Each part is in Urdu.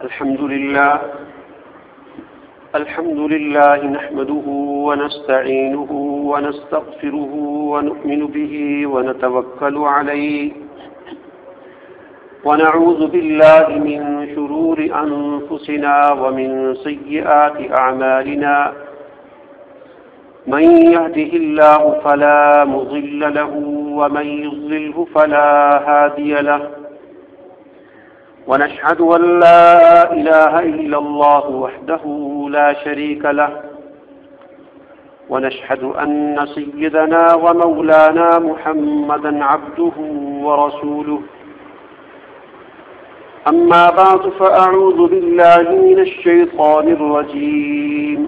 الحمد لله نحمده ونستعينه ونستغفره ونؤمن به ونتوكل عليه ونعوذ بالله من شرور أنفسنا ومن سيئات أعمالنا من يهده الله فلا مضل له ومن يضلله فلا هادي له ونشهد أن لا إله إلا الله وحده لا شريك له ونشهد أن سيدنا ومولانا محمدا عبده ورسوله أما بعد فأعوذ بالله من الشيطان الرجيم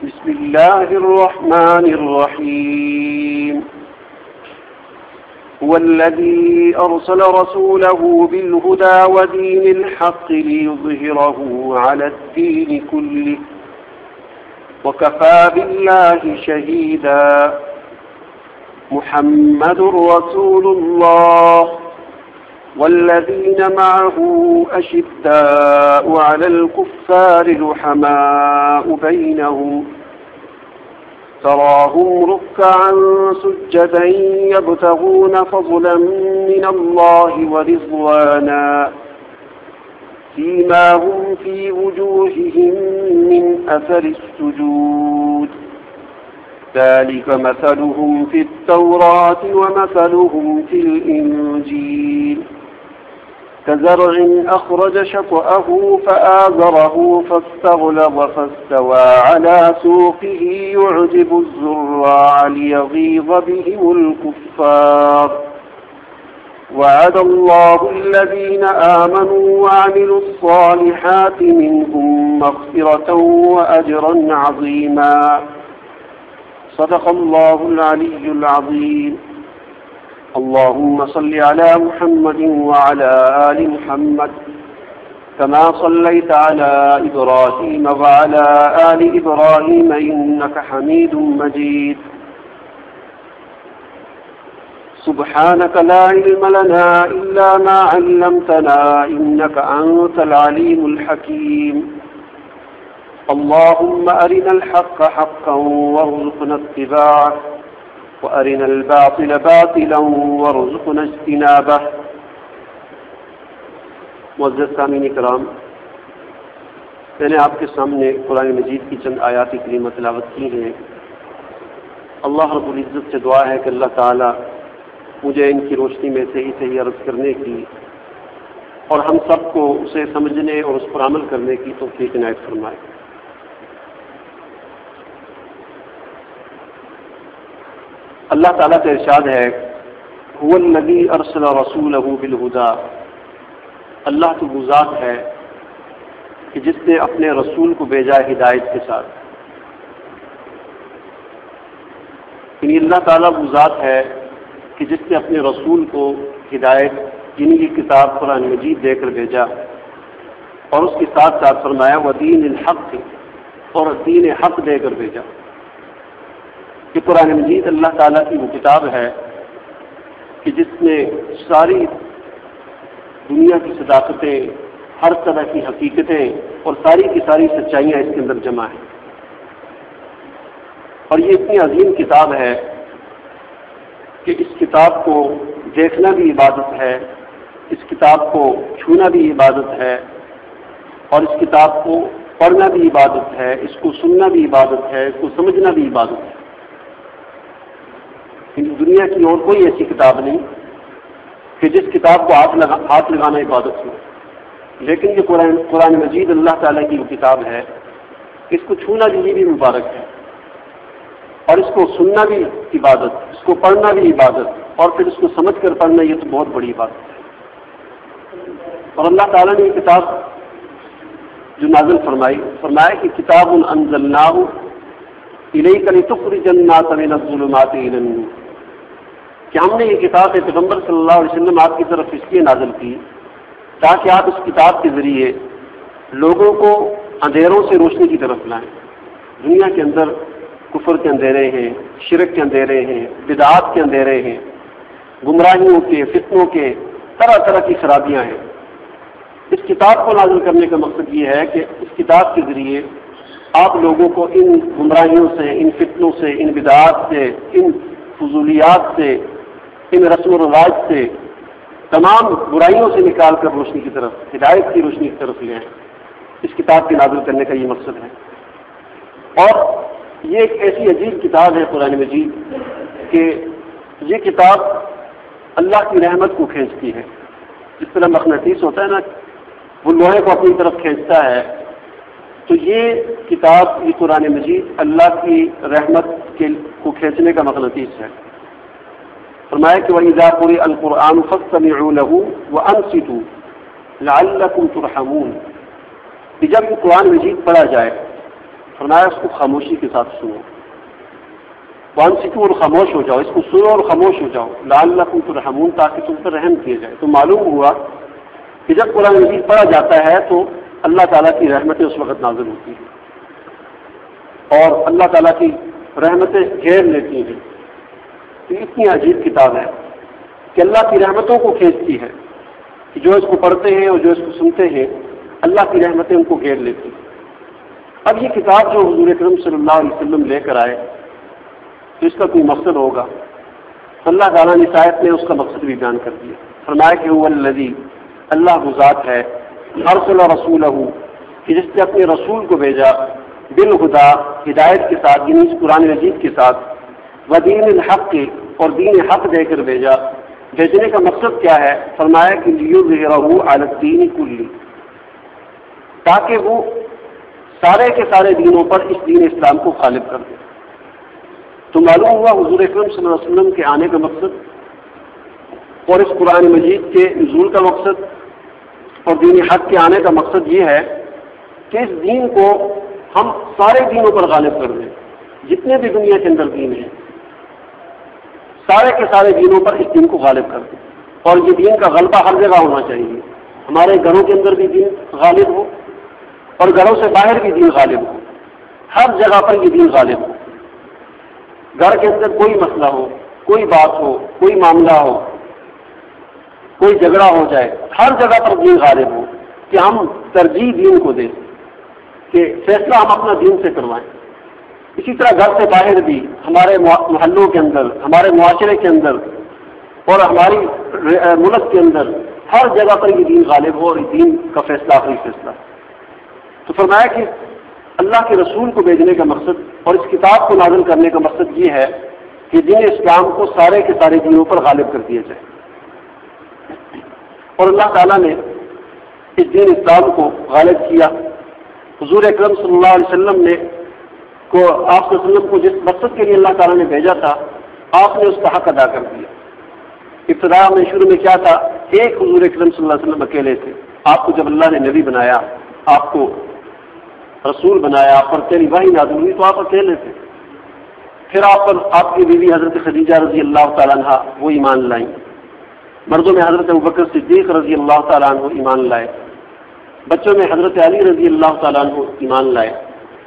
بسم الله الرحمن الرحيم هو الذي أرسل رسوله بالهدى ودين الحق ليظهره على الدين كله وكفى بالله شهيدا محمد رسول الله والذين معه أشداء على الكفار رحماء بينهم تراهم ركعا سجدا يبتغون فضلا من الله ورضوانا سيماهم في وجوههم من أثر السجود ذلك مثلهم في التوراة ومثلهم في الإنجيل كزرع أخرج شطأه فآزره فاستغلظ فاستوى على سوقه يعجب الزراع ليغيظ بهم الكفار وعد الله الذين آمنوا وعملوا الصالحات منهم مغفرة وأجرا عظيما صدق الله العلي العظيم اللهم صل على محمد وعلى آل محمد كما صليت على إبراهيم وعلى آل إبراهيم إنك حميد مجيد سبحانك لا علم لنا إلا ما علمتنا إنك أنت العليم الحكيم اللهم أرنا الحق حقا وارزقنا اتباعه وأرنا الباطل باطلا وارزقنا اجتنابه معزز سامعین کرام، میں نے آپ کے سامنے قرآن مجید کی چند آیات کریمہ تلاوت کی ہیں۔ اللہ رب العزت سے دعا ہے کہ اللہ تعالی مجھے ان کی روشنی میں صحیح عرض کرنے کی اور ہم سب کو اسے سمجھنے اور اس پر عمل کرنے کی توفیق عنایت فرمائے۔ اللہ تعالیٰ کا ارشاد ہے هو الذی ارسل رسولہ بالہدی، اللہ تو وہ ذات ہے کہ جس نے اپنے رسول کو بھیجا ہدایت کے ساتھ۔ یعنی اللہ تعالیٰ وہ ذات ہے کہ جس نے اپنے رسول کو ہدایت یعنی یہ کتاب قرآن مجید دے کر بھیجا اور اس کے ساتھ ساتھ فرمایا ودین الحق، اور دین حق دے کر بھیجا۔ کہ قرآن مجید اللہ تعالیٰ کی وہ کتاب ہے کہ جس میں ساری دنیا کی صداقتیں، ہر طرح کی حقیقتیں اور ساری کی ساری سچائیاں اس کے اندر جمع ہیں، اور یہ اتنی عظیم کتاب ہے کہ اس کتاب کو دیکھنا بھی عبادت ہے، اس کتاب کو چھونا بھی عبادت ہے، اور اس کتاب کو پڑھنا بھی عبادت ہے، اس کو سننا بھی عبادت ہے، اس کو سمجھنا بھی عبادت ہے۔ دنیا کی اور کوئی ایسی کتاب نہیں کہ جس کتاب کو ہاتھ لگانا عبادت ہو، لیکن یہ قرآن مجید اللہ تعالیٰ کی وہ کتاب ہے، اس کو چھونا بھی یہ بھی مبارک ہے، اور اس کو سننا بھی عبادت، اس کو پڑھنا بھی عبادت، اور پھر اس کو سمجھ کر پڑھنا یہ تو بہت بڑی عبادت ہے۔ اور اللہ تعالیٰ نے یہ کتاب جو نازل فرمایا کہ کتاب انزلناہ الیک لتخرج الناس من الظلمات الی النور، کہ ہم نے یہ کتاب پیغمبر صلی اللہ علیہ وسلم آپ کی طرف اس لیے نازل کی تاکہ آپ اس کتاب کے ذریعے لوگوں کو اندھیروں سے روشنی کی طرف لائیں۔ دنیا کے اندر کفر کے اندھیرے ہیں، شرک کے اندھیرے ہیں، بدعات کے اندھیرے ہیں، گمراہیوں کے، فتنوں کے، طرح طرح کی خرابیاں ہیں، اس کتاب کو نازل کرنے کا مقصد یہ ہے کہ اس کتاب کے ذریعے آپ لوگوں کو ان گمراہیوں سے، ان فتنوں سے، ان بدعات سے، ان فضولیات سے، ان رسم و رواج سے، تمام برائیوں سے نکال کر روشنی کی طرف، ہدایت کی روشنی کی طرف لے آئیں۔ اس کتاب کے نازل کرنے کا یہ مقصد ہے۔ اور یہ ایک ایسی عجیب کتاب ہے قرآن مجید کہ یہ کتاب اللہ کی رحمت کو کھینچتی ہے۔ جس طرح مقناطیس ہوتا ہے نا، وہ لوہے کو اپنی طرف کھینچتا ہے، تو یہ کتاب، یہ قرآن مجید اللہ کی رحمت کو کھینچنے کا مقناطیس ہے۔ فرمایا کہ وَإِذَا قُرِئَ الْقُرْآنُ فَاسْتَمِعُوا لَهُ وَأَنصِتُوا لَعَلَّكُمْ تُرْحَمُونَ، کہ جب یہ قرآن مجید پڑھا جائے، فرمایا اس کو خاموشی کے ساتھ سنو، وانصتوا اور خاموش ہو جاؤ، اس کو سنو اور خاموش ہو جاؤ، لعلکم ترحمون، تاکہ تم پر رحم کیا جائے۔ تو معلوم ہوا کہ جب قرآن مجید پڑھا جاتا ہے تو اللہ تعالیٰ کی رحمتیں اس وقت نازل ہوتی ہیں اور اللہ تعالیٰ کی رحمتیں گھیر لیتی ہیں۔ تو اتنی عجیب کتاب ہے کہ اللہ کی رحمتوں کو کھینچتی ہے، کہ جو اس کو پڑھتے ہیں اور جو اس کو سنتے ہیں، اللہ کی رحمتیں ان کو گھیر لیتی ہیں۔ اب یہ کتاب جو حضور اکرم صلی اللہ علیہ وسلم لے کر آئے، تو اس کا کوئی مقصد ہوگا۔ اللہ تعالیٰ نے اس آیت میں اس کا مقصد بھی بیان کر دیا۔ فرمایا کہ هو الذی، اللہ وہ ذات ہے، ارسل رسولہ، کہ جس نے اپنے رسول کو بھیجا، بالہدیٰ، ہدایت کے ساتھ، یعنی اس قرآن مجید کے ساتھ، ودین الحق، اور دین حق دے کر بھیجا۔ بھیجنے کا مقصد کیا ہے؟ فرمایا کہ لیظہرہ علی الدین کلہ، تاکہ وہ سارے کے سارے دینوں پر اس دین اسلام کو غالب کر دے۔ تو معلوم ہوا حضور اکرم صلی اللہ علیہ وسلم کے آنے کا مقصد اور اس قرآن مجید کے نزول کا مقصد اور دین حق کے آنے کا مقصد یہ ہے کہ اس دین کو ہم سارے دینوں پر غالب کر دیں، جتنے بھی دنیا کے اندر دین ہیں، سارے کے سارے دینوں پر اس دین کو غالب کر دیں۔ اور یہ دین کا غلبہ ہر جگہ ہونا چاہیے، ہمارے گھروں کے اندر بھی دین غالب ہو اور گھروں سے باہر بھی دین غالب ہو، ہر جگہ پر یہ دین غالب ہو۔ گھر کے اندر کوئی مسئلہ ہو، کوئی بات ہو، کوئی معاملہ ہو، کوئی جھگڑا ہو جائے، ہر جگہ پر دین غالب ہو، کہ ہم ترجیح دین کو دیں، کہ فیصلہ ہم اپنا دین سے کروائیں۔ اسی طرح گھر سے باہر بھی، ہمارے محلوں کے اندر، ہمارے معاشرے کے اندر اور ہماری ملک کے اندر، ہر جگہ پر یہ دین غالب ہو اور یہ دین کا فیصلہ آخری فیصلہ۔ تو فرمایا کہ اللہ کے رسول کو بھیجنے کا مقصد اور اس کتاب کو نازل کرنے کا مقصد یہ ہے کہ دین اسلام کو سارے کے سارے دینوں پر غالب کر دیا جائے۔ اور اللہ تعالیٰ نے اس دین اسلام کو غالب کیا۔ حضور اکرم صلی اللہ علیہ وسلم نے آپ صلی اللہ علیہ وسلم کو جس مقصد کے لیے اللہ تعالیٰ نے بھیجا تھا، آپ نے اس کا حق ادا کر دیا۔ ابتدا میں شروع میں کیا تھا؟ ایک حضور اکرم صلی اللہ علیہ وسلم اکیلے تھے۔ آپ کو جب اللہ نے نبی بنایا، آپ کو رسول بنایا، آپ پر تیری وحی نازل ہوئی، تو آپ اکیلے تھے۔ پھر آپ پر آپ کی بیوی حضرت خدیجہ رضی اللہ تعالیٰ عنہ وہ ایمان لائیں۔ مردوں میں حضرت ابوبکر صدیق رضی اللہ تعالیٰ عنہ ایمان لائے۔ بچوں میں حضرت علی رضی اللہ تعالیٰ عنہ ایمان لائے۔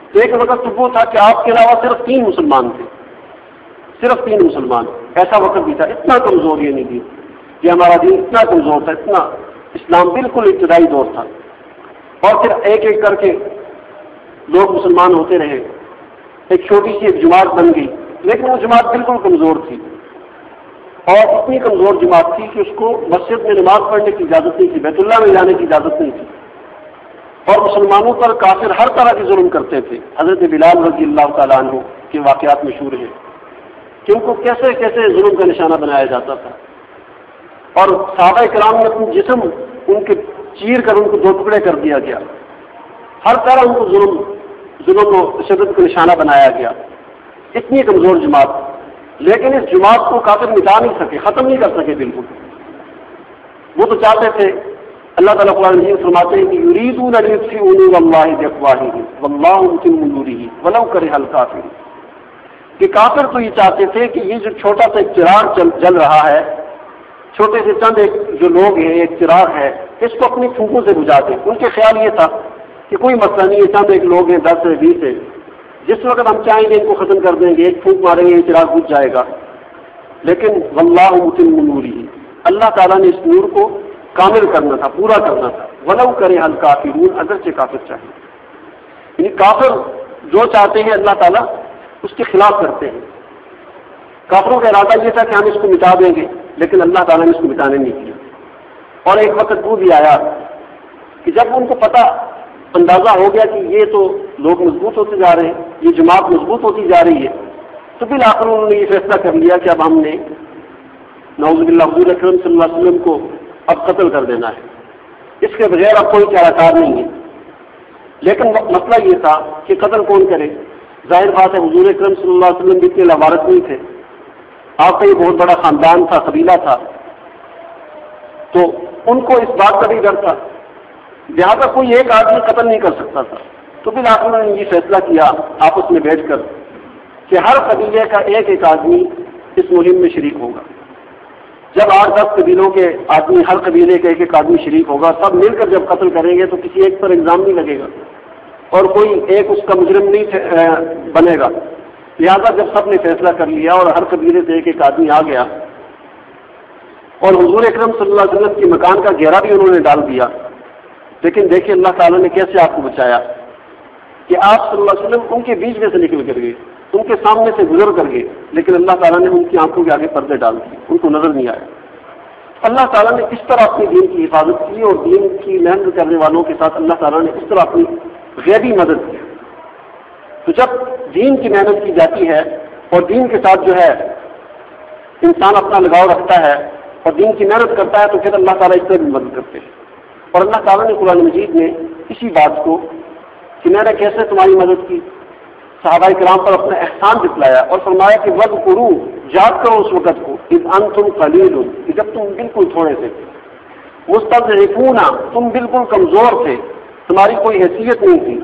تو ایک وقت تو وہ تھا کہ آپ کے علاوہ صرف 3 مسلمان تھے، صرف 3 مسلمان۔ ایسا وقت بھی تھا، اتنا کمزور یہ نہیں تھی کہ ہمارا دین اتنا کمزور تھا، اتنا اسلام بالکل ابتدائی دور تھا۔ اور پھر ایک ایک کر کے لوگ مسلمان ہوتے رہے، ایک چھوٹی سی ایک جماعت بن گئی، لیکن وہ جماعت بالکل کمزور تھی، اور اتنی کمزور جماعت تھی کہ اس کو مسجد میں نماز پڑھنے کی اجازت نہیں تھی، بیت اللہ میں جانے کی اجازت نہیں تھی، اور مسلمانوں پر کافر ہر طرح کے ظلم کرتے تھے۔ حضرت بلال رضی اللہ تعالیٰ عنہ کے واقعات مشہور ہیں کہ ان کو کیسے کیسے ظلم کا نشانہ بنایا جاتا تھا، اور صحابہ کرام نے اپنے جسم ان کے چیر کر ان کو 2 ٹکڑے کر دیا گیا، ہر طرح ان کو ظلم و شدت کا نشانہ بنایا گیا۔ اتنی کمزور جماعت، لیکن اس جماعت کو کافر مٹا نہیں سکے، ختم نہیں کر سکے بالکل۔ وہ تو چاہتے تھے، اللہ تعالیٰ قرآن مجید فرماتے ہیں کہ یریدون لیطفئوا نور اللہ بافواہہم واللہ متم نورہ ولو کرہ الکافرون، کہ کافر تو یہ چاہتے تھے کہ یہ جو چھوٹا سا ایک چراغ جل رہا ہے، چھوٹے سے چند ایک جو لوگ ہیں، ایک چراغ ہے، اس کو اپنی پھونکوں سے بجھا دیں۔ ان کے خیال یہ تھا کہ کوئی مسئلہ نہیں ہے، چند ایک لوگ ہیں، 10 سے 20 ہے، جس وقت ہم چاہیں گے ان کو ختم کر دیں گے، ایک پھونک ماریں گے، یہ چراغ بجھ جائے گا۔ لیکن واللہ متم نورہ، اللہ تعالیٰ نے اس نور کو کامل کرنا تھا، پورا کرنا تھا، ولو کرے الکافرون، اگرچہ کافر چاہیں. یعنی کافر جو چاہتے ہیں اللہ تعالیٰ اس کے خلاف کرتے ہیں. کافروں کا ارادہ یہ تھا کہ ہم اس کو مٹا دیں گے، لیکن اللہ تعالیٰ نے اس کو مٹانے نہیں کیا. اور ایک وقت وہ بھی آیا کہ جب ان کو پتہ اندازہ ہو گیا کہ یہ تو لوگ مضبوط ہوتے جا رہے ہیں، یہ جماعت مضبوط ہوتی جا رہی ہے، تو بالآخر انہوں نے یہ فیصلہ کر لیا کہ اب ہم نے نعوذ باللہ حضور اکرم صلی اللہ علیہ وسلم کو اب قتل کر دینا ہے، اس کے بغیر اب کوئی چارہ کار نہیں ہے. لیکن مسئلہ یہ تھا کہ قتل کون کرے. ظاہر بات ہے حضور اکرم صلی اللہ علیہ وسلم بھی اتنے لوارث نہیں تھے، آپ کا یہ بہت بڑا خاندان تھا، قبیلہ تھا، تو ان کو اس بات کا بھی ڈر تھا، لہٰذا کوئی ایک آدمی قتل نہیں کر سکتا تھا. تو بالآخر انہوں نے یہ فیصلہ کیا آپس میں بیٹھ کر کہ ہر قبیلے کا ایک ایک آدمی اس مہم میں شریک ہوگا. جب 8-10 قبیلوں کے آدمی، ہر قبیلے کا ایک ایک آدمی شریک ہوگا، سب مل کر جب قتل کریں گے تو کسی ایک پر الزام نہیں لگے گا اور کوئی ایک اس کا مجرم نہیں بنے گا. لہٰذا جب سب نے فیصلہ کر لیا اور ہر قبیلے سے ایک ایک آدمی آ گیا اور حضور اکرم صلی اللہ علیہ وسلم کے مکان کا گھیرا بھی انہوں نے ڈال دیا. لیکن دیکھیے اللہ تعالیٰ نے کیسے آپ کو بچایا کہ آپ صلی اللہ علیہ وسلم ان کے بیچ میں سے نکل کر گئے، ان کے سامنے سے گزر کر گئے، لیکن اللہ تعالیٰ نے ان کی آنکھوں کے آگے پردے ڈال دیے، ان کو نظر نہیں آیا. اللہ تعالیٰ نے اس طرح اپنے دین کی حفاظت کی اور دین کی محنت کرنے والوں کے ساتھ اللہ تعالیٰ نے اس طرح اپنی غیبی مدد کی. تو جب دین کی محنت کی جاتی ہے اور دین کے ساتھ جو ہے انسان اپنا لگاؤ رکھتا ہے اور دین کی محنت کرتا ہے تو پھر اللہ تعالیٰ اس سے بھی مدد کرتے ہیں. اور اللہ تعالیٰ نے قرآن مجید میں اسی بات کو کہ میں نے کیسے تمہاری مدد کی، صحابہ کرام پر اپنا احسان جتلایا اور فرمایا کہ وَاذْكُرُوا، یاد کرو اس وقت کو، اذ انتم قلیل، کہ جب تم بالکل تھوڑے سے، مستضعفون، تم بالکل کمزور تھے، تمہاری کوئی حیثیت نہیں تھی،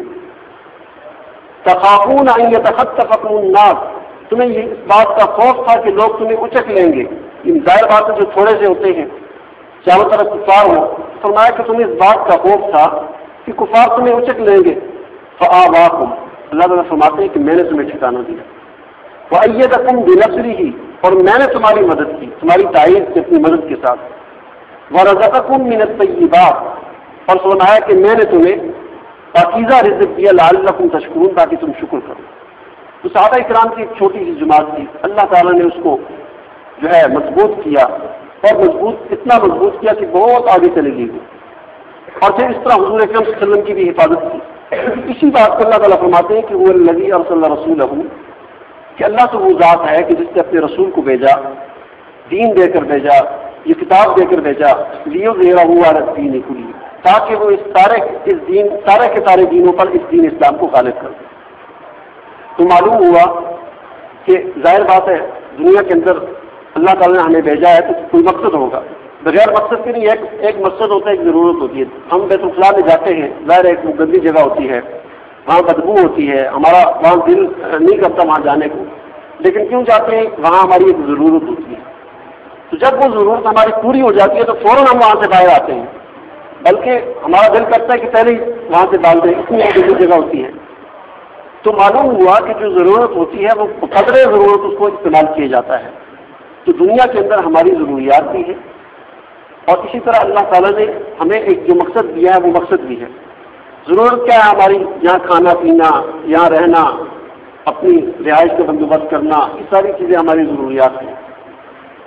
تخافون ان یتخطفکم الناس، تمہیں یہ اس بات کا خوف تھا کہ لوگ تمہیں اچک لیں گے. ظاہر بات ہے جو تھوڑے سے ہوتے ہیں چاروں طرف کفار ہو، فرمایا کہ تمہیں اس بات کا خوف تھا کہ کفار تمہیں اچک لیں گے. فآواکم، اللہ تعالیٰ فرماتے ہیں کہ میں نے تمہیں ٹھکانہ دیا. وأیدکم بنصرہ، اور میں نے تمہاری مدد کی، تمہاری تائید سے اپنی مدد کے ساتھ. ورزقکم من الطیبات، اور فرمایا کہ میں نے تمہیں پاکیزہ رزق دیا لعلکم تشکرون، تاکہ تم شکر کرو. تو صحابہ کرام کی ایک چھوٹی سی جماعت تھی، اللہ تعالیٰ نے اس کو جو ہے مضبوط کیا اور اتنا مضبوط کیا کہ بہت آگے چلے گی. اور پھر اس طرح حضور اکرم صلی اللہ علیہ وسلم کی بھی حفاظت کی. اسی بات کو اللہ تعالیٰ فرماتے ہیں کہ وہ الذی ارسل رسولہ، کہ اللہ تو وہ ذات ہے کہ جس نے اپنے رسول کو بھیجا، دین دے کر بھیجا، یہ کتاب دے کر بھیجا، لیظہرہ علی الدین کلہ، تاکہ وہ اس سارے کے سارے دینوں پر اس دین اسلام کو غالب کر دے. تو معلوم ہوا کہ ظاہر بات ہے دنیا کے اندر اللہ تعالیٰ نے ہمیں بھیجا ہے تو کوئی مقصد ہوگا، بغیر مقصد کے نہیں. ایک مقصد ہوتا ہے، ایک ضرورت ہوتی ہے. ہم بیت الخلاء میں جاتے ہیں، ظاہر ایک گندی جگہ ہوتی ہے، وہاں بدبو ہوتی ہے، ہمارا وہاں دل نہیں کرتا وہاں جانے کو، لیکن کیوں جاتے ہیں؟ وہاں ہماری ایک ضرورت ہوتی ہے. تو جب وہ ضرورت ہماری پوری ہو جاتی ہے تو فوراً ہم وہاں سے باہر آتے ہیں، بلکہ ہمارا دل کرتا ہے کہ پہلے ہی وہاں سے ڈال دیں، اتنی گندی جگہ ہوتی ہے. تو معلوم ہوا کہ جو ضرورت ہوتی ہے وہ قدر ضرورت اس کو استعمال کیا جاتا ہے. تو دنیا کے اندر ہماری ضروریات بھی ہے اور اسی طرح اللہ تعالیٰ نے ہمیں ایک جو مقصد دیا ہے وہ مقصد بھی ہے. ضرورت کیا ہے ہماری؟ یہاں کھانا پینا، یہاں رہنا، اپنی رہائش کا بندوبست کرنا، یہ ساری چیزیں ہماری ضروریات ہیں.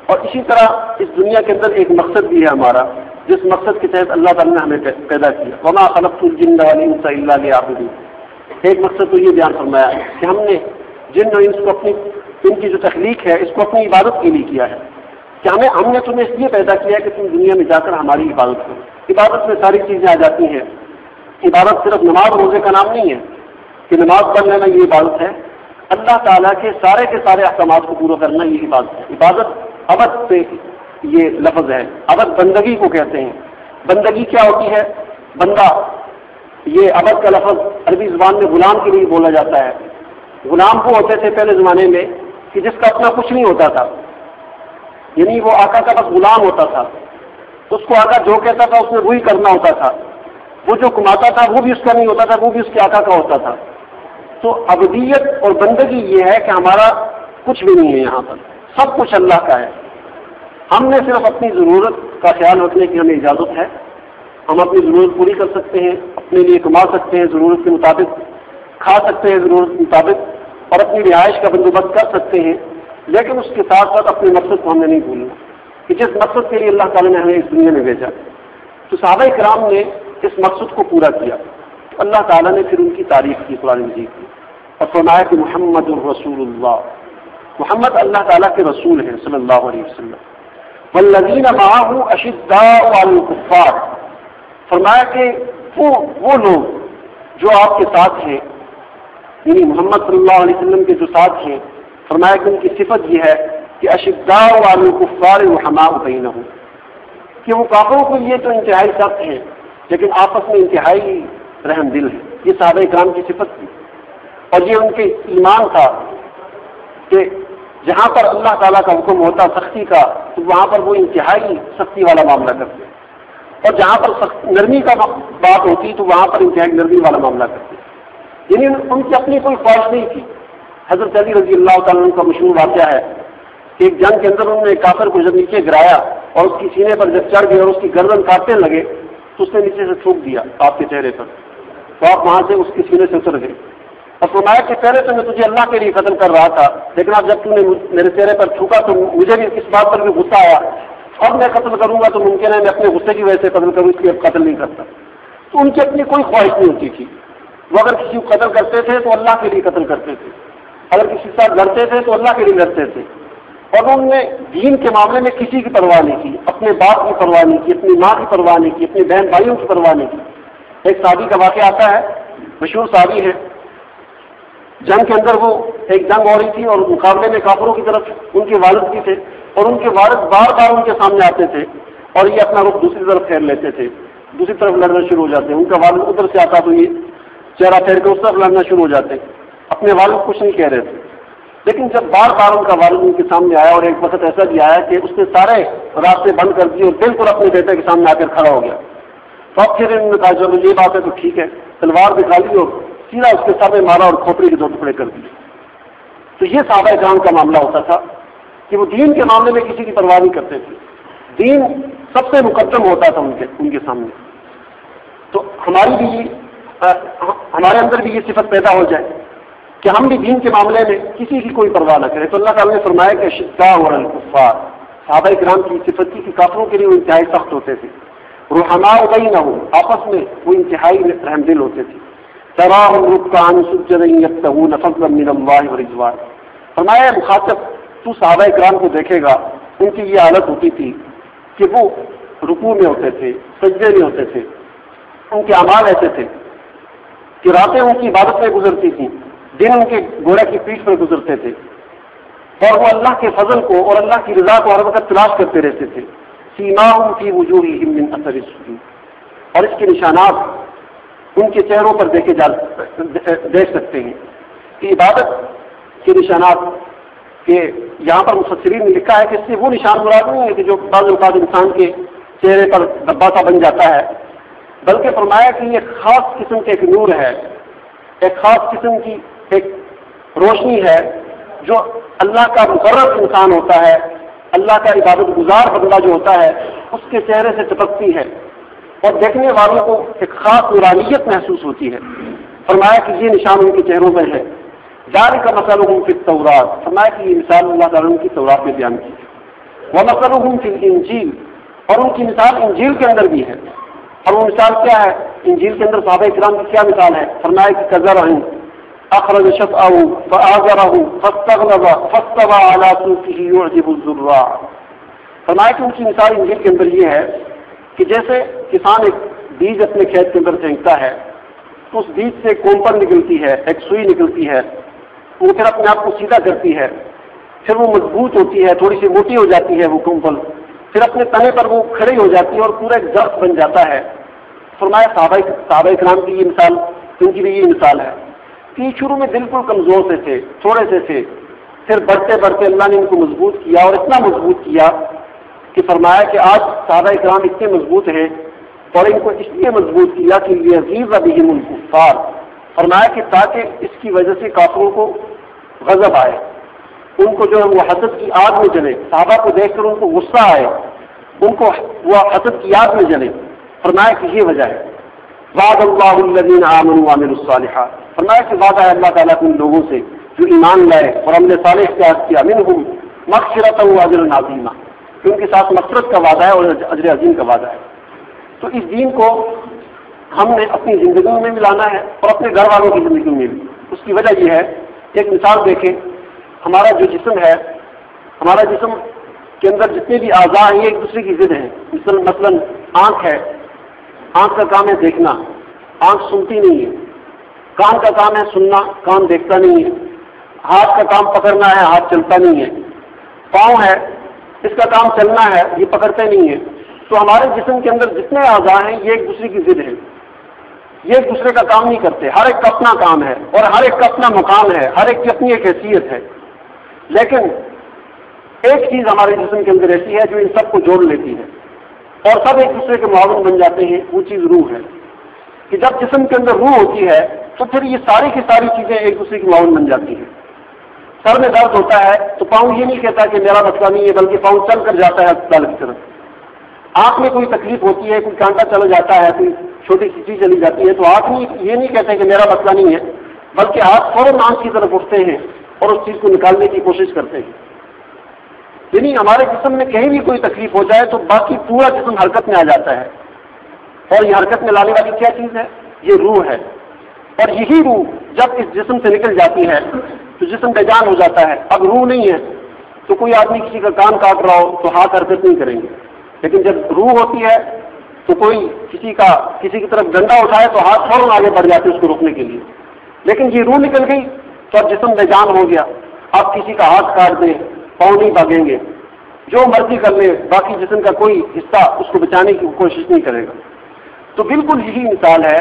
اور اسی طرح اس دنیا کے اندر ایک مقصد بھی ہے ہمارا، جس مقصد کے تحت اللہ تعالیٰ نے ہمیں پیدا کیا. وما خلقت الجن والانس الا لیعبدون. ایک مقصد تو یہ بیان فرمایا ہے کہ ہم نے جن اور انس کو ان کی جو تخلیق ہے اس کو اپنی عبادت کے لیے کیا ہے، کہ ہم نے تمہیں اس لیے پیدا کیا ہے کہ تم دنیا میں جا کر ہماری عبادت کرو. عبادت میں ساری چیزیں آ جاتی ہیں. عبادت صرف نماز روزے کا نام نہیں ہے کہ نماز پڑھ لینا یہ عبادت ہے. اللہ تعالیٰ کے سارے احکامات کو پورا کرنا یہ عبادت ہے. عبادت عبد سے یہ لفظ ہے، عبد بندگی کو کہتے ہیں. بندگی کیا ہوتی ہے؟ بندہ، یہ عبد کا لفظ عربی زبان میں غلام کے لیے بولا جاتا ہے. غلام وہ ہوتے تھے پہلے زمانے میں کہ جس کا اپنا کچھ نہیں ہوتا تھا، یعنی وہ آقا کا بس غلام ہوتا تھا. اس کو آقا جو کہتا تھا اس نے وہی کرنا ہوتا تھا. وہ جو کماتا تھا وہ بھی اس کا نہیں ہوتا تھا، وہ بھی اس کے آقا کا ہوتا تھا. تو عبدیت اور بندگی یہ ہے کہ ہمارا کچھ بھی نہیں ہے، یہاں پر سب کچھ اللہ کا ہے. ہم نے صرف اپنی ضرورت کا خیال رکھنے کی ہمیں اجازت ہے ہم اپنی ضرورت پوری کر سکتے ہیں، اپنے لیے کما سکتے ہیں ضرورت کے مطابق، کھا سکتے ہیں ضرورت کے مطابق اور اپنی رہائش کا بندوبست کر سکتے ہیں، لیکن اس کے ساتھ ساتھ اپنے مقصد کو ہم نے نہیں بھولنا کہ جس مقصد کے لیے اللہ تعالیٰ نے ہمیں اس دنیا میں بھیجا۔ تو صحابہ کرام نے اس مقصد کو پورا کیا۔ اللہ تعالیٰ نے پھر ان کی تعریف کی قرآن مجید کی اور فرمایا کہ محمد الرسول اللہ، محمد اللہ تعالیٰ کے رسول ہیں صلی اللہ علیہ وسلم۔ والذین معہ اشداء علی الکفار، فرمایا کہ وہ لوگ جو آپ کے ساتھ ہیں، یعنی محمد صلی اللہ علیہ وسلم کے جو ساتھ ہیں، فرمایا کہ ان کی صفت یہ ہے کہ اشداء علی الکفار رحماء بینہم، کہ وہ کافروں کو یہ تو انتہائی سخت ہیں لیکن آپس میں انتہائی رحم دل ہے۔ یہ صحابہ کرام کی صفت تھی اور یہ ان کے ایمان تھا کہ جہاں پر اللہ تعالیٰ کا حکم ہوتا سختی کا تو وہاں پر وہ انتہائی سختی والا معاملہ کرتے، اور جہاں پر نرمی کا بات ہوتی تو وہاں پر انتہائی نرمی والا معاملہ کرتے۔ یعنی ان کی اپنی کوئی خواہش نہیں تھی۔ حضرت علی رضی اللہ تعالیٰ عنہ کا مشہور واقعہ ہے کہ ایک جنگ کے اندر انہوں نے کافر کو جب نیچے گرایا اور اس کی سینے پر جب چڑھ گئے اور اس کی گردن کاٹنے لگے تو اس نے نیچے سے تھوک دیا آپ کے چہرے پر، تو آپ وہاں سے اس کے سینے سے اتر گئے اور فرمایا کہ پہلے تو میں تجھے اللہ کے لیے قتل کر رہا تھا، لیکن اب جب تو نے میرے چہرے پر تھوکا تو مجھے بھی اس بات پر بھی غصہ آیا، اب میں قتل کروں گا تو ممکن ہے میں اپنے غصے کی وجہ سے قتل کروں، اس لیے اب قتل نہیں کرتا۔ تو ان کی اپنی کوئی خواہش نہیں ہوتی تھی، وہ اگر کسی کو قتل کرتے تھے تو اللہ کے لیے قتل کرتے تھے، اگر کسی کے ساتھ لڑتے تھے تو اللہ کے لیے لڑتے تھے، اور انہوں نے دین کے معاملے میں کسی کی پرواہ نہیں کی، اپنے باپ کی پرواہ نہیں کی، اپنی ماں کی پرواہ نہیں کی، اپنے بہن بھائیوں کی پرواہ نہیں کی۔ ایک صحابی کا واقعہ آتا ہے، مشہور صحابی ہے، جنگ کے اندر وہ ایک جنگ ہو رہی تھی اور مقابلے میں کافروں کی طرف ان کے والد بھی تھے اور ان کے والد بار بار ان کے سامنے آتے تھے اور یہ اپنا رخ دوسری طرف پھیر لیتے تھے، دوسری طرف لڑنا شروع ہو جاتے ہیں۔ ان کا والد ادھر سے آتا تو یہ چہرہ پھیر کے اس طرف لڑنا شروع ہو جاتے، اپنے والد کچھ نہیں کہہ رہے تھے، لیکن جب بار بار ان کا والد ان کے سامنے آیا اور ایک وقت ایسا بھی آیا کہ اس نے سارے راستے بند کر دیے اور بالکل اپنے بیٹے کے سامنے آ کر کھڑا ہو گیا، تو اب پھر انہوں نے کہا چلو یہ بات ہے تو ٹھیک ہے، تلوار دکھا لی اور سیدھا اس کے سر میں مارا اور کھوپڑی کے دو ٹکڑے کر دیے۔ تو یہ صحابہ کرام کا معاملہ ہوتا تھا کہ وہ دین کے معاملے میں کسی کی پرواہ نہیں کرتے تھے، دین سب سے مقدم ہوتا تھا ان کے سامنے۔ تو ہمارے اندر بھی یہ صفت پیدا ہو جائے کہ ہم بھی دین کے معاملے میں کسی کی کوئی پرواہ نہ کریں۔ تو اللہ تعالیٰ نے فرمایا کہ اشداء علی الکفار، صحابہ کرام کی صفت تھی کہ کافروں کے لیے وہ انتہائی سخت ہوتے تھے، رحماء بینہم، آپس میں وہ انتہائی رحم دل ہوتے تھے، تراہم رکعا سجدا یبتغون فضلا من اللہ ورضوان۔ فرمایا مخاطب تو صحابہ کرام کو دیکھے گا، ان کی یہ حالت ہوتی تھی کہ وہ رکوع میں ہوتے تھے، سجدے میں ہوتے تھے، ان کے اعمال ایسے تھے کہ راتیں ان کی عبادت میں گزرتی تھیں، دن ان کے گھوڑے کی پیٹھ پر گزرتے تھے، اور وہ اللہ کے فضل کو اور اللہ کی رضا کو ہر وقت تلاش کرتے رہتے تھے۔ سیماہم فی وجوہہم من اثر السجود، اور اس کے نشانات ان کے چہروں پر دیکھ سکتے ہیں کہ عبادت کے نشانات، کہ یہاں پر مفسرین نے لکھا ہے کہ اس سے وہ نشان مراد نہیں ہے کہ جو بعض اوقات انسان کے چہرے پر دبا سا بن جاتا ہے، بلکہ فرمایا کہ یہ خاص قسم کے ایک نور ہے، ایک خاص قسم کی ایک روشنی ہے جو اللہ کا مقرر انسان ہوتا ہے، اللہ کا عبادت گزار بندہ جو ہوتا ہے اس کے چہرے سے چپکتی ہے اور دیکھنے والوں کو ایک خاص نورانیت محسوس ہوتی ہے۔ فرمایا کہ یہ نشان ان کے چہروں میں ہے۔ ذالک مثلہم فی التوراۃ، فرمایا کہ یہ مثال اللہ تعالیٰ نے کی تورات میں بیان کی ہے، ومثلہم فی الانجیل، اور ان کی مثال انجیل کے اندر بھی ہے۔ اور وہ مثال کیا ہے؟ انجیل کے اندر صحابہ کرام کی کیا مثال ہے؟ فرمایا کہ کزرع اخرج شطأه فآزره فاستغلظ فاستوى على سوقه يعجب الزراع۔ فرمایا کہ ان کی مثال انجیل کے اندر یہ ہے کہ جیسے کسان ایک بیج اپنے کھیت کے اندر پھینکتا ہے تو اس بیج سے کومپل نکلتی ہے، ایک سوئی نکلتی ہے، وہ پھر اپنے آپ کو سیدھا کرتی ہے، پھر وہ مضبوط ہوتی ہے، تھوڑی سی موٹی ہو جاتی ہے وہ کومپل، پھر اپنے تنے پر وہ کھڑی ہو جاتی ہے اور پورا ایک درخت بن جاتا ہے۔ فرمایا صحابہ کرام کی یہ مثال، ان کی بھی یہ مثال ہے کہ شروع میں بالکل کمزور سے تھے، تھوڑے سے تھے، پھر بڑھتے بڑھتے اللہ نے ان کو مضبوط کیا اور اتنا مضبوط کیا کہ فرمایا کہ آج صحابہ کرام اتنے مضبوط ہیں، اور ان کو اس لیے مضبوط کیا کہ لیغیظ بہم الکفار، فرمایا کہ تاکہ اس کی وجہ سے کافروں کو غضب آئے، ان کو جو ہے وہ حسد کی آگ میں جلے، صحابہ کو دیکھ کر ان کو غصہ آئے، ان کو وہ حسد کی آگ میں جلے۔ فرمایا کہ یہ وجہ ہے وعد اللہ الذین آمنوا وعملوا الصالحات، فرمایا کہ وعدہ ہے اللہ تعالیٰ ان لوگوں سے جو ایمان لائے اور عمل صالح اختیار کیا، منہم مغفرۃ واجر عظیمہ، کہ ان کے ساتھ مغفرت کا وعدہ ہے اور اجر عظیم کا وعدہ ہے۔ تو اس دین کو ہم نے اپنی زندگی میں بھی لانا ہے اور اپنے گھر والوں کی زندگی میں بھی۔ اس کی وجہ یہ ہے، ایک مثال دیکھیں، ہمارا جو جسم ہے، ہمارا جسم کے اندر جتنے بھی اعضاء ہیں یہ ایک دوسرے کی ضد ہیں۔ مثلا آنکھ ہے، آنکھ کا کام ہے دیکھنا، آنکھ سنتی نہیں ہے۔ کان کا کام ہے سننا، کان دیکھتا نہیں ہے۔ ہاتھ کا کام پکڑنا ہے، ہاتھ چلتا نہیں ہے۔ پاؤں ہے، اس کا کام چلنا ہے، یہ پکڑتے نہیں ہے۔ تو ہمارے جسم کے اندر جتنے اعضاء ہیں یہ ایک دوسرے کی ضد ہیں، یہ ایک دوسرے کا کام نہیں کرتے، ہر ایک کا اپنا کام ہے اور ہر ایک کا اپنا مقام ہے، ہر ایک کی اپنی ایک حیثیت ہے۔ لیکن ایک چیز ہمارے جسم کے اندر ایسی ہے جو ان سب کو جوڑ لیتی ہے اور سب ایک دوسرے کے معاون بن جاتے ہیں، وہ چیز روح ہے۔ کہ جب جسم کے اندر روح ہوتی ہے تو پھر یہ ساری کی ساری چیزیں ایک دوسرے کی معاون بن جاتی ہیں۔ سر میں درد ہوتا ہے تو پاؤں یہ نہیں کہتا کہ میرا مسئلہ نہیں ہے، بلکہ پاؤں چل کر جاتا ہے اسپتال کی طرف۔ آنکھ میں کوئی تکلیف ہوتی ہے، کوئی کانٹا چلا جاتا ہے، کوئی چھوٹی سی چیز چلی جاتی ہے تو آنکھ یہ نہیں کہتے کہ میرا مسئلہ نہیں ہے، بلکہ ہاتھ فوراً آنکھ کی طرف اٹھتے ہیں اور اس چیز کو نکالنے کی کوشش کرتے ہیں۔ یعنی ہمارے جسم میں کہیں بھی کوئی تکلیف ہو جائے تو باقی پورا جسم حرکت میں آ جاتا ہے، اور یہ حرکت میں لانے والی کیا چیز ہے؟ یہ روح ہے۔ اور یہی روح جب اس جسم سے نکل جاتی ہے تو جسم بے جان ہو جاتا ہے۔ اب روح نہیں ہے تو کوئی آدمی کسی کا کان کاٹ رہا ہو تو ہاتھ حرکت نہیں کریں گے، لیکن جب روح ہوتی ہے تو کوئی کسی کی طرف ڈنڈا اٹھائے تو ہاتھ فوراً آگے بڑھ جاتے اس کو روکنے کے لیے۔ لیکن یہ روح نکل گئی تو اب جسم بے جان ہو گیا۔ آپ کسی کا ہاتھ کاٹ دیں، پاؤں نہیں بھاگیں گے، جو مرضی کر لیں، باقی جسم کا کوئی حصہ اس کو بچانے کی کوشش نہیں کرے گا۔ تو بالکل یہی مثال ہے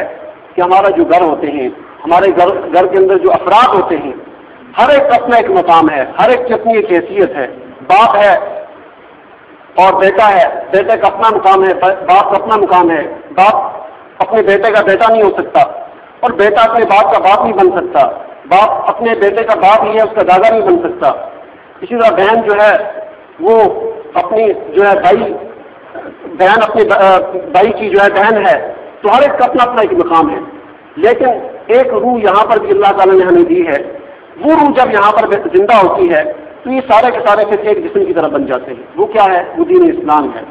کہ ہمارا جو گھر ہوتے ہیں، ہمارے گھر کے اندر جو افراد ہوتے ہیں، ہر ایک کا اپنا ایک مقام ہے، ہر ایک کی اپنی ایک حیثیت ہے۔ باپ ہے اور بیٹا ہے، بیٹے کا اپنا مقام ہے، باپ کا اپنا مقام ہے۔ باپ اپنے بیٹے کا بیٹا نہیں ہو سکتا اور بیٹا اپنے باپ کا باپ نہیں بن سکتا، باپ اپنے بیٹے کا باپ ہی ہے، اس کا دادا نہیں بن سکتا۔ اسی طرح بہن جو ہے وہ اپنی جو ہے بہن اپنے بھائی کی جو ہے بہن ہے، تو ہر ایک کا اپنا اپنا ایک مقام ہے۔ لیکن ایک روح یہاں پر بھی اللہ تعالیٰ نے ہمیں دی ہے، وہ روح جب یہاں پر زندہ ہوتی ہے تو یہ سارے کے سارے پھر ایک جسم کی طرح بن جاتے ہیں۔ وہ کیا ہے؟ وہ دین اسلام ہے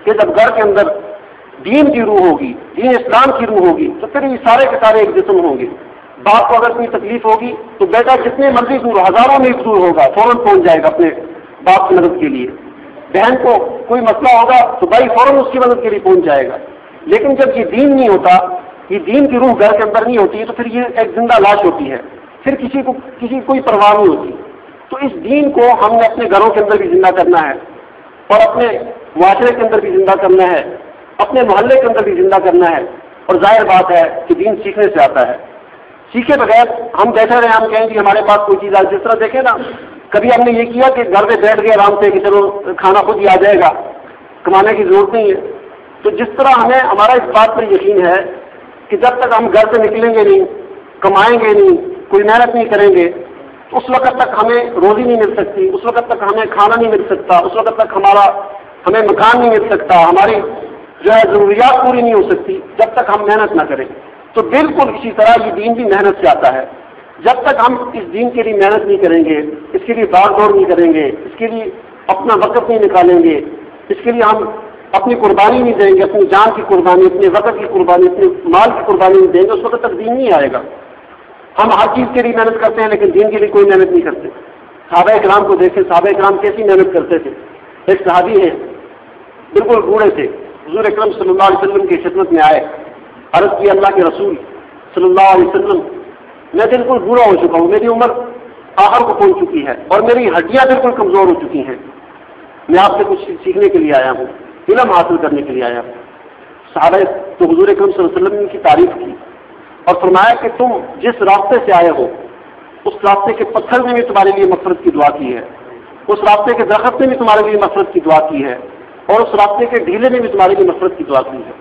کہ جب گھر کے اندر دین کی روح ہوگی، دین اسلام کی روح ہوگی تو پھر یہ سارے کے سارے ایک جسم ہوں گے۔ باپ کو اگر کوئی تکلیف ہوگی تو بیٹا جتنے مرضی دور، ہزاروں میل دور ہوگا، فوراً پہنچ جائے گا اپنے باپ کی مدد کے لیے۔ بہن کو کوئی مسئلہ ہوگا تو بھائی فوراً اس کی مدد کے لیے پہنچ جائے گا۔ لیکن جب یہ دین نہیں ہوتا، یہ دین کی روح گھر کے اندر نہیں ہوتی ہے تو پھر یہ ایک زندہ لاش ہوتی ہے، پھر کسی کی کوئی پرواہ نہیں ہوتی۔ تو اس دین کو ہم نے اپنے گھروں کے اندر بھی زندہ کرنا ہے اور اپنے معاشرے کے اندر بھی زندہ کرنا ہے، اپنے محلے کے اندر بھی زندہ کرنا ہے۔ اور ظاہر بات ہے کہ دین سیکھنے سے آتا ہے، سیکھے بغیر ہم بیٹھے رہے، ہم کہیں کہ ہمارے پاس کوئی چیز آج جس طرح دیکھیں نا، کبھی ہم نے یہ کیا کہ گھر میں بیٹھ گئے آرام سے کہ چلو کھانا خود ہی آ جائے گا، کمانے کی ضرورت نہیں ہے۔ تو جس طرح ہمیں ہمارا اس بات پر یقین ہے کہ جب تک ہم گھر سے نکلیں گے نہیں، کمائیں گے نہیں، کوئی محنت نہیں کریں گے، اس وقت تک ہمیں روزی نہیں مل سکتی، اس وقت تک ہمیں کھانا نہیں مل سکتا، اس وقت تک ہمیں مکان نہیں مل سکتا، ہماری جو ہے ضروریات پوری نہیں ہو سکتی جب تک ہم محنت نہ کریں۔ تو بالکل اسی طرح یہ دین بھی محنت سے آتا ہے۔ جب تک ہم اس دین کے لیے محنت نہیں کریں گے، اس کے لیے باغ دوڑ نہیں کریں گے، اس کے لیے اپنا وقت نہیں نکالیں گے، اس کے لیے ہم اپنی قربانی نہیں دیں گے، اپنی جان کی قربانی، اپنے وقت کی قربانی، اپنے مال کی قربانی نہیں دیں گے، اس وقت تک دین نہیں آئے گا۔ ہم ہر چیز کے لیے محنت کرتے ہیں لیکن دین کے لیے کوئی محنت نہیں کرتے۔ صحابہ کرام کو دیکھیں، صحابہ کرام کیسی محنت کرتے تھے۔ ایک صحابی ہیں، بالکل بوڑھے تھے، حضور اکرم صلی اللہ علیہ وسلم کی خدمت میں آئے، عرض کی اللہ کے رسول صلی اللہ علیہ وسلم، میں بالکل بوڑھا ہو چکا ہوں، میری عمر آخر کو پہنچ چکی ہے اور میری ہڈیاں بالکل کمزور ہو چکی ہیں، میں آپ سے کچھ سیکھنے کے لیے آیا ہوں، علم حاصل کرنے کے لیے آیا ہوں۔ صحابہ تو حضور اکرم صلی اللہ علیہ وسلم کی تعریف کی اور فرمایا کہ تم جس راستے سے آئے ہو اس راستے کے پتھر نے بھی تمہارے لیے مغفرت کی دعا کی ہے، اس راستے کے درخت نے بھی تمہارے لیے مغفرت کی دعا کی ہے اور اس راستے کے ڈھیلے نے بھی تمہارے لیے مغفرت کی دعا کی ہے۔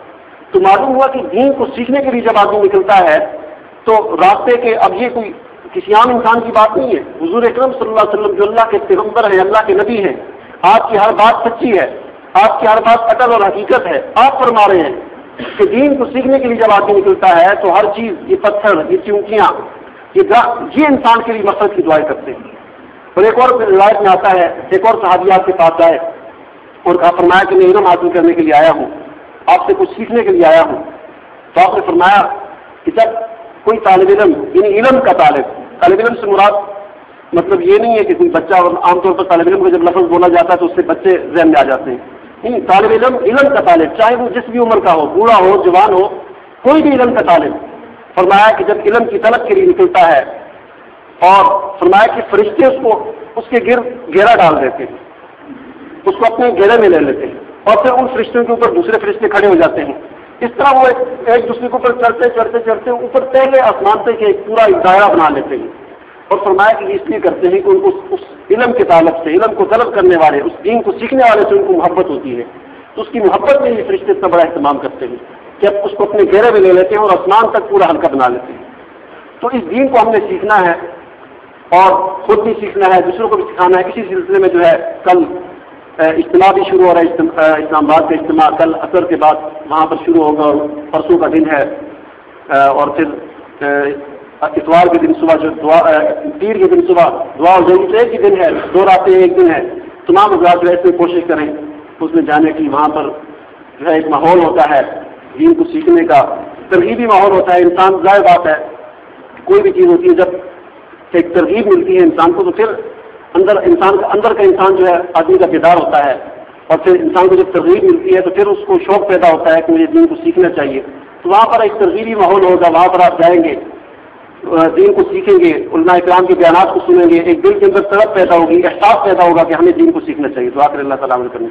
تو معلوم ہوا کہ دین کو سیکھنے کے لیے جب آدمی نکلتا ہے تو راستے کے، اب یہ کوئی کسی عام انسان کی بات نہیں ہے، حضور اکرم صلی اللہ علیہ وسلم جو اللہ کے پیغمبر ہیں، اللہ کے نبی ہیں، آپ کی ہر بات سچی ہے، آپ کی ہر بات اٹل اور حقیقت ہے، آپ فرما رہے ہیں کہ دین کو سیکھنے کے لیے جب آدمی نکلتا ہے تو ہر چیز، یہ پتھر، یہ چونکیاں، یہ انسان کے لیے مقصد کی دعائیں کرتے ہیں۔ اور ایک اور روایت میں آتا ہے، ایک اور صحابی آپ کے پاس آئے اور کہا، فرمایا کہ میں علم حاصل کرنے کے لیے آیا ہوں، آپ سے کچھ سیکھنے کے لیے آیا ہوں۔ تو آپ نے فرمایا کہ جب کوئی طالب علم، یعنی علم کا طالب علم سے مراد مطلب یہ نہیں ہے کہ کوئی بچہ، عام طور پر طالب علم کو جب لفظ بولا جاتا ہے تو اس سے بچے ذہن میں آ جاتے ہیں، نہیں، طالب علم کا طالب، چاہے وہ جس بھی عمر کا ہو، بوڑھا ہو، جوان ہو، کوئی بھی علم کا طالب، فرمایا کہ جب علم کی طلب کے لیے نکلتا ہے اور فرمایا کہ فرشتے اس کے گرد گھیرا ڈال دیتے ہیں، اس کو اپنے گھیرے میں لے لیتے ہیں، اور پھر ان فرشتوں کے اوپر دوسرے فرشتے کھڑے ہو جاتے ہیں۔ اس طرح وہ ایک دوسرے کے اوپر چڑھتے اوپر پہلے آسمان سے کہ ایک پورا دائرہ بنا لیتے ہیں، اور فرمایا کہ اس لیے کرتے ہیں کہ اس علم کے طالب سے، علم کو طلب کرنے والے، اس دین کو سیکھنے والے سے ان کو محبت ہوتی ہے، تو اس کی محبت میں یہ فرشتے اتنا بڑا اہتمام کرتے ہیں کہ اب اس کو اپنے گھیرے میں لے لیتے ہیں اور آسمان تک پورا حلقہ بنا لیتے ہیں۔ تو اس دین کو ہم نے سیکھنا ہے اور خود بھی سیکھنا ہے، دوسروں کو بھی سکھانا ہے۔ اسی سلسلے میں جو ہے کل اجتماع بھی شروع ہو رہا ہے، اسلام آباد کا اجتماع کل عصر کے بعد وہاں پر شروع ہوگا، اور پرسوں کا دن ہے، اور پھر اتوار کے دن صبح جو پیر کے دن صبح دعا ہو جائے گی، تو ایک ہی دن ہے، 2 راتیں ایک دن ہے۔ تمام حضرات جو ہے کوشش کریں اس میں جانے کی، وہاں پر جو ہے ایک ماحول ہوتا ہے دین کو سیکھنے کا، ترغیبی ماحول ہوتا ہے۔ انسان، ظاہر بات ہے کوئی بھی چیز ہوتی ہے، جب ایک ترغیب ملتی ہے انسان کو تو پھر اندر کا انسان جو ہے آدمی کا بیدار ہوتا ہے، اور پھر انسان کو جب ترغیب ملتی ہے تو پھر اس کو شوق پیدا ہوتا ہے کہ مجھے دین کو سیکھنا چاہیے۔ تو وہاں پر ایک ترغیبی ماحول ہوگا، وہاں پر آپ جائیں گے، دین کو سیکھیں گے، علماء کرام کے بیانات کو سنیں گے، ایک دل کے اندر طلب پیدا ہوگی، احساس پیدا ہوگا کہ ہمیں دین کو سیکھنا چاہیے۔ تو آخر اللہ تعالیٰ عمل کرنے